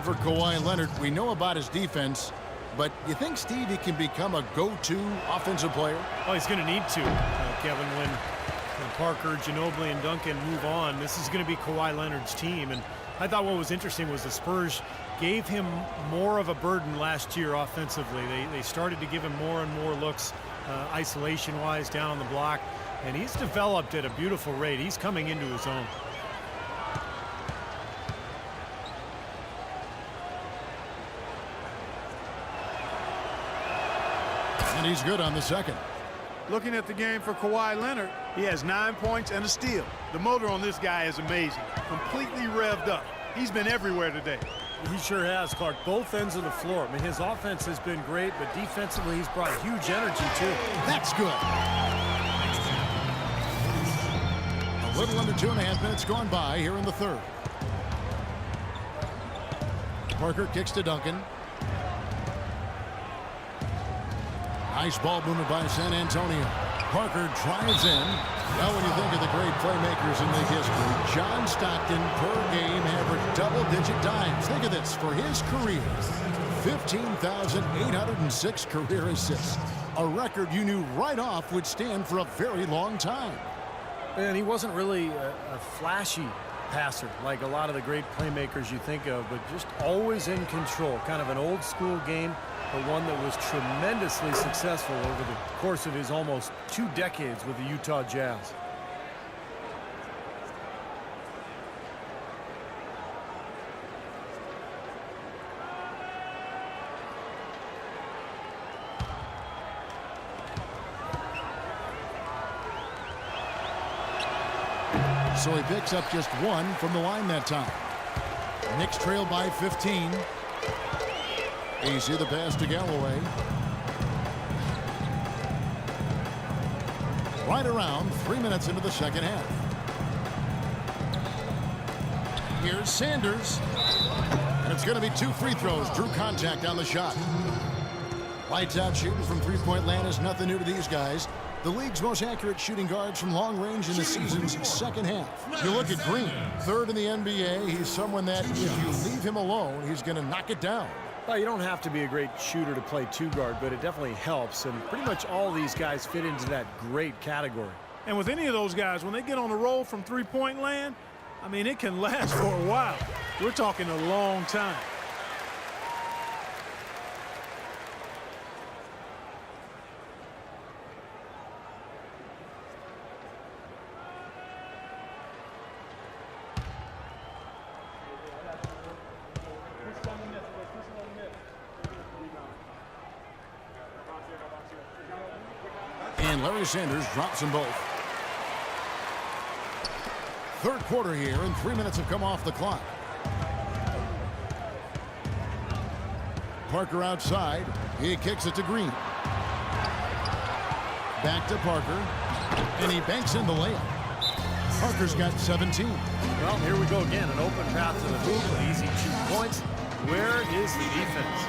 for Kawhi Leonard. We know about his defense, but you think, Steve, he can become a go-to offensive player? Oh, he's going to need to, Kevin, when Parker, Ginobili, and Duncan move on. This is going to be Kawhi Leonard's team. And I thought what was interesting was the Spurs gave him more of a burden last year offensively. They started to give him more and more looks isolation-wise down on the block. And he's developed at a beautiful rate. He's coming into his own. And he's good on the second. Looking at the game for Kawhi Leonard, he has 9 points and a steal. The motor on this guy is amazing. Completely revved up. He's been everywhere today. He sure has, Clark. Both ends of the floor. I mean, his offense has been great, but defensively he's brought huge energy, too. That's good. A little under 2.5 minutes gone by here in the third. Parker kicks to Duncan. Nice ball movement by San Antonio. Parker drives in. Now when you think of the great playmakers in league history, John Stockton per game averaged double-digit dimes. Think of this. For his career, 15,806 career assists. A record you knew right off would stand for a very long time. And he wasn't really a flashy passer like a lot of the great playmakers you think of, but just always in control. Kind of an old school game, but one that was tremendously successful over the course of his almost 2 decades with the Utah Jazz. So he picks up just 1 from the line that time. Knicks trail by 15. Easy the pass to Galloway. Right around 3 minutes into the second half. Here's Sanders. And it's going to be 2 free throws. Drew contact on the shot. Lights out shooting from three-point land is nothing new to these guys. The league's most accurate shooting guards from long range in the season's second half. You look at Green, 3rd in the NBA. He's someone that if you leave him alone, he's going to knock it down. Well, you don't have to be a great shooter to play 2-guard, but it definitely helps. And pretty much all these guys fit into that great category. And with any of those guys, when they get on a roll from three-point land, I mean, it can last for a while. We're talking a long time. And Larry Sanders drops them both. Third quarter here, and 3 minutes have come off the clock. Parker outside. He kicks it to Green. Back to Parker. And he banks in the layup. Parker's got 17. Well, here we go again. An open path to the hoop, an easy 2 points. Where is the defense?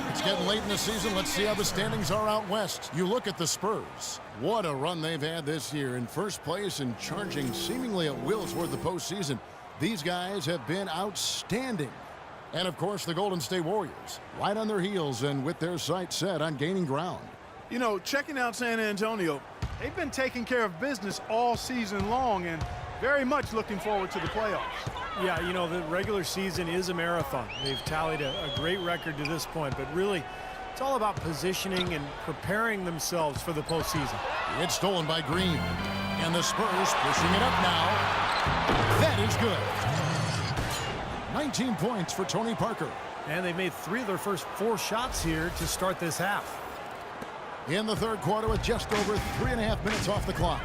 It's getting late in the season. Let's see how the standings are out west. You look at the Spurs. What a run they've had this year. In first place and charging seemingly at will toward the postseason. These guys have been outstanding. And, of course, the Golden State Warriors, right on their heels and with their sights set on gaining ground. You know, checking out San Antonio, they've been taking care of business all season long and very much looking forward to the playoffs. Yeah, you know, the regular season is a marathon. They've tallied a great record to this point, but really, it's all about positioning and preparing themselves for the postseason. It's stolen by Green. And the Spurs pushing it up now. That is good. 19 points for Tony Parker. And they've made 3 of their first 4 shots here to start this half. In the third quarter with just over 3.5 minutes off the clock.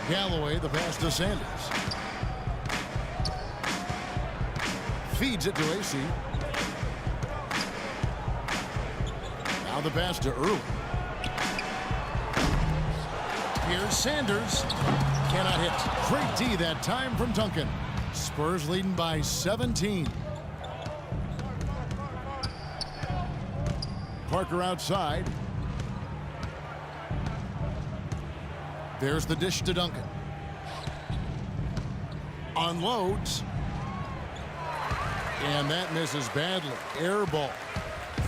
Galloway, the pass to Sanders. Feeds it to AC. Now the pass to Earl. Here's Sanders. Cannot hit. Great D that time from Duncan. Spurs leading by 17. Parker outside. There's the dish to Duncan. Unloads. And that misses badly. Air ball.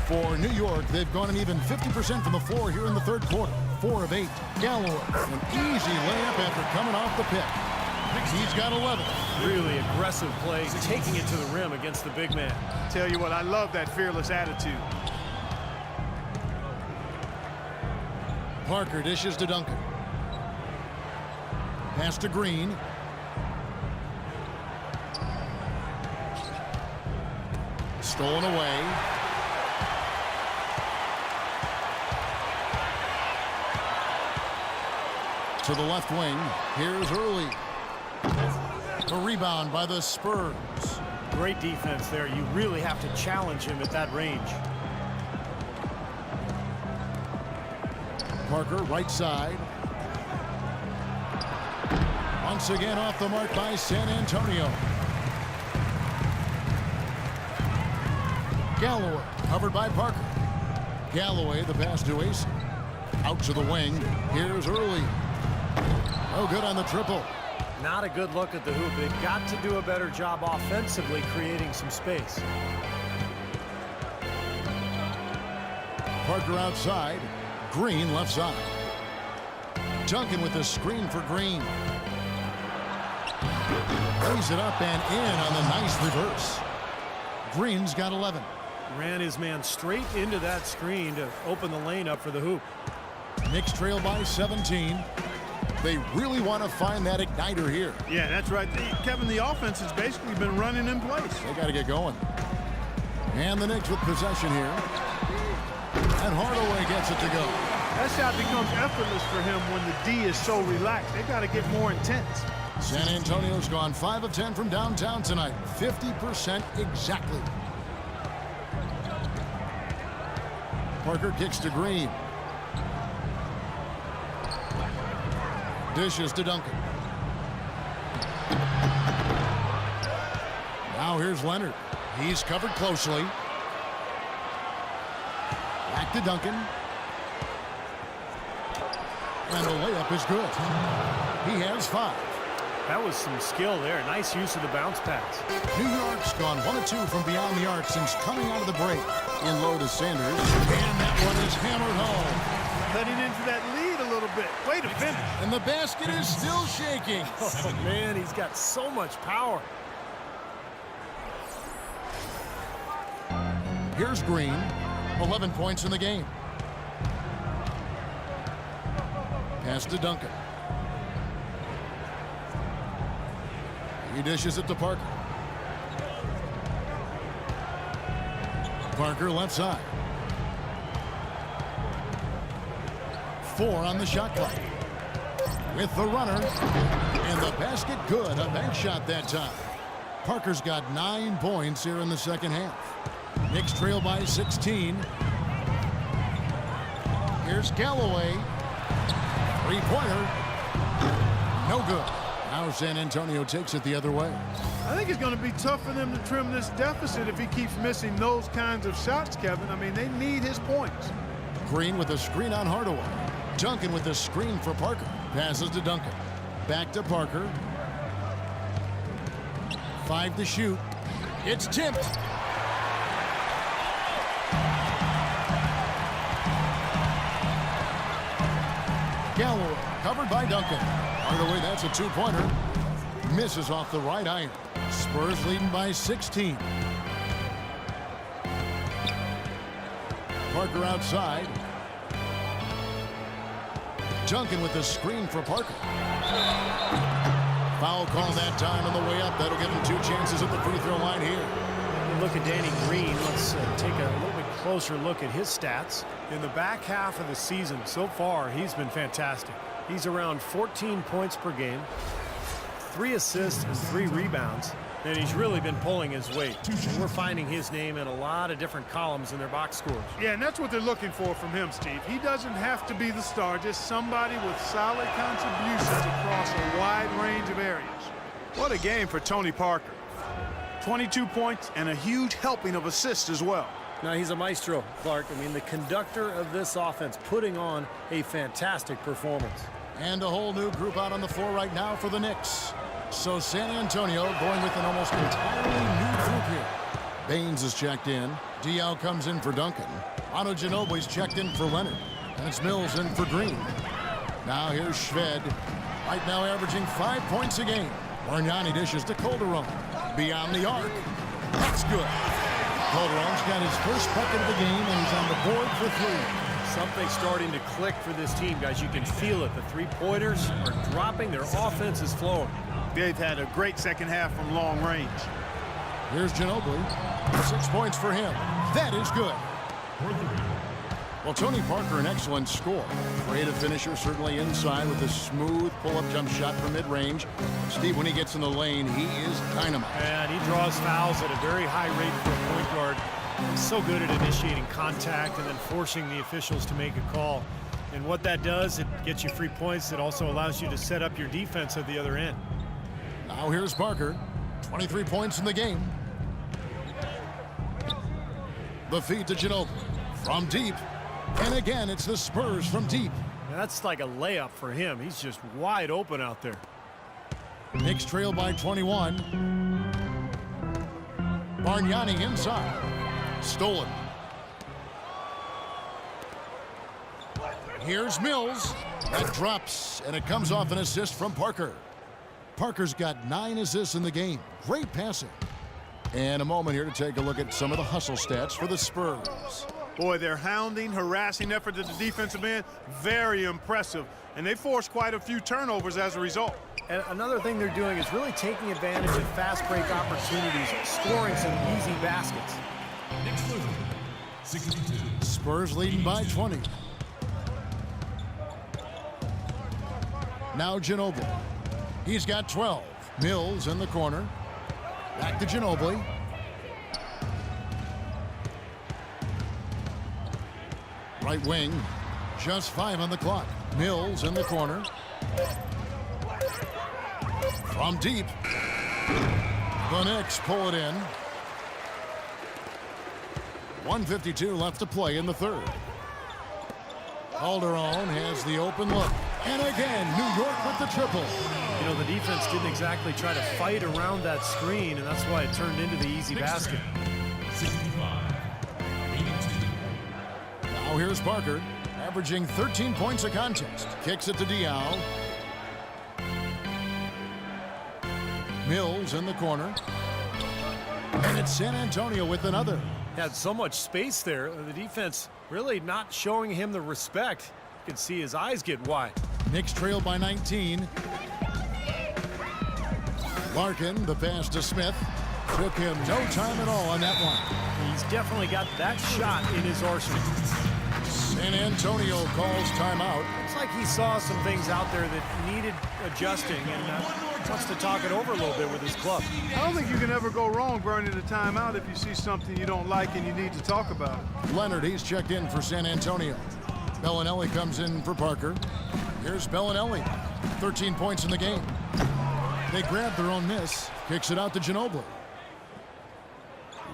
For New York, they've gone an even 50% from the floor here in the third quarter. 4 of 8. Galloway, an easy layup after coming off the pick. He's got 11. Really aggressive play, taking it to the rim against the big man. Tell you what, I love that fearless attitude. Parker dishes to Duncan. Pass to Green. Stolen away. To the left wing. Here's Early. A rebound by the Spurs. Great defense there. You really have to challenge him at that range. Parker, right side. Once again off the mark by San Antonio. Galloway, covered by Parker. Galloway, the pass to Ace. Out to the wing. Here's Early. No good on the triple. Not a good look at the hoop. They've got to do a better job offensively creating some space. Parker outside. Green left side. Duncan with the screen for Green. Lays it up and in on the nice reverse. Green's got 11. Ran his man straight into that screen to open the lane up for the hoop. Knicks trail by 17. They really want to find that igniter here. Yeah, that's right. Kevin, the offense has basically been running in place. They got to get going. And the Knicks with possession here. And Hardaway gets it to go. That shot becomes effortless for him when the D is so relaxed. They've got to get more intense. San Antonio's gone 5 of 10 from downtown tonight. 50% exactly. Parker kicks to Green. Dishes to Duncan. Now here's Leonard. He's covered closely. Back to Duncan. And the layup is good. He has 5. That was some skill there. Nice use of the bounce pass. New York's gone 1 of 2 from beyond the arc since coming out of the break. In low to Sanders. And that one is hammered home. Cutting into that lead a little bit. Way to finish. And the basket is still shaking. Oh, man, he's got so much power. Here's Green. 11 points in the game. Pass to Duncan. He dishes it to Parker. Parker left side. 4 on the shot clock. With the runner. And the basket good. A bank shot that time. Parker's got 9 points here in the second half. Knicks trail by 16. Here's Galloway. 3-pointer. No good. Now San Antonio takes it the other way. I think it's going to be tough for them to trim this deficit if he keeps missing those kinds of shots, Kevin. I mean, they need his points. Green with a screen on Hardaway. Duncan with a screen for Parker. Passes to Duncan. Back to Parker. 5 to shoot. It's tipped. Galloway covered by Duncan. Hardaway, that's a 2-pointer. Misses off the right iron. Spurs leading by 16. Parker outside. Duncan with the screen for Parker. Foul call that time on the way up. That'll give him 2 chances at the free throw line here. Look at Danny Green. Let's take a little bit closer look at his stats. In the back half of the season so far, he's been fantastic. He's around 14 points per game, 3 assists and 3 rebounds, and he's really been pulling his weight. And we're finding his name in a lot of different columns in their box scores. Yeah, and that's what they're looking for from him, Steve. He doesn't have to be the star, just somebody with solid contributions across a wide range of areas. What a game for Tony Parker. 22 points and a huge helping of assists as well. Now, he's a maestro, Clark. I mean, the conductor of this offense, putting on a fantastic performance. And a whole new group out on the floor right now for the Knicks. So San Antonio going with an almost entirely new group here. Baines is checked in. Diaw comes in for Duncan. Ano Ginobili's checked in for Leonard. And it's Mills in for Green. Now here's Shved. Right now averaging 5 points a game. Bargnani dishes to Calderon. Beyond the arc. That's good. Calderon's got his first bucket of the game, and he's on the board for 3. Something's starting to click for this team, guys. You can feel it. The three-pointers are dropping. Their offense is flowing. They've had a great second half from long range. Here's Ginobili. 6 points for him. That is good. Well, Tony Parker, an excellent scorer. Creative finisher, certainly inside with a smooth pull-up jump shot from mid-range. Steve, when he gets in the lane, he is dynamite. And he draws fouls at a very high rate for a point guard. He's so good at initiating contact and then forcing the officials to make a call. And what that does, it gets you free points. It also allows you to set up your defense at the other end. Now here's Parker. 23 points in the game. The feed to Ginobili. From deep. And again, it's the Spurs from deep. That's like a layup for him. He's just wide open out there. Knicks trail by 21. Bargnani inside. Stolen. Here's Mills. That drops, and it comes off an assist from Parker. Parker's got 9 assists in the game. Great passing. And a moment here to take a look at some of the hustle stats for the Spurs. Boy, their hounding, harassing effort at the defensive end, very impressive. And they forced quite a few turnovers as a result. And another thing they're doing is really taking advantage of fast break opportunities, scoring some easy baskets. Spurs leading by 20. Now Ginobili. He's got 12. Mills in the corner. Back to Ginobili. Right wing. Just 5 on the clock. Mills in the corner. From deep. The Knicks pull it in. 1:52 left to play in the third. Calderon has the open look. And again, New York with the triple. You know, the defense didn't exactly try to fight around that screen, and that's why it turned into the easy basket. 65. 82. Now here's Parker, averaging 13 points a contest. Kicks it to Diaw. Mills in the corner. And it's San Antonio with another. Had so much space there. The defense really not showing him the respect. You can see his eyes get wide. Knicks trail by 19. Larkin, the pass to Smith. Took him no time at all on that one. He's definitely got that shot in his arsenal. San Antonio calls timeout. It's like he saw some things out there that needed adjusting and wants to talk it over a little bit with his club. I don't think you can ever go wrong burning a timeout if you see something you don't like and you need to talk about it. Leonard, he's checked in for San Antonio. Bellinelli comes in for Parker. Here's Bellinelli. 13 points in the game. They grab their own miss. Kicks it out to Ginobili.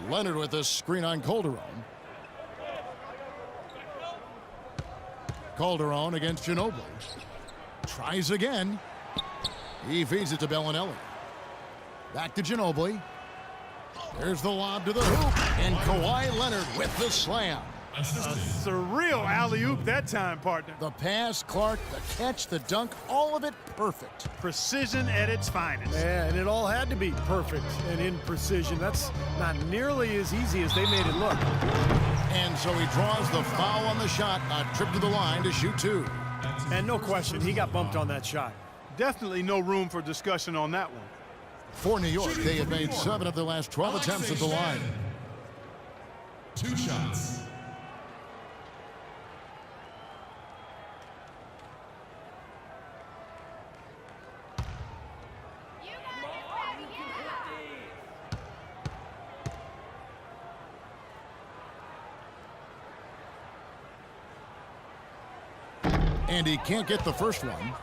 Leonard with a screen on Calderon. Calderon against Ginobili. Tries again. He feeds it to Bellinelli. Back to Ginobili. There's the lob to the hoop. And Kawhi Leonard with the slam. It's a real alley-oop that time, partner. The pass, Clark, the catch, the dunk, all of it perfect. Precision at its finest. Yeah, and it all had to be perfect and in precision. That's not nearly as easy as they made it look. And so he draws the foul on the shot, a trip to the line to shoot 2. And no question, he got bumped on that shot. Definitely no room for discussion on that one. For New York, they have made 7 of their last 12 attempts at the line. 2 shots. And he can't get the first one.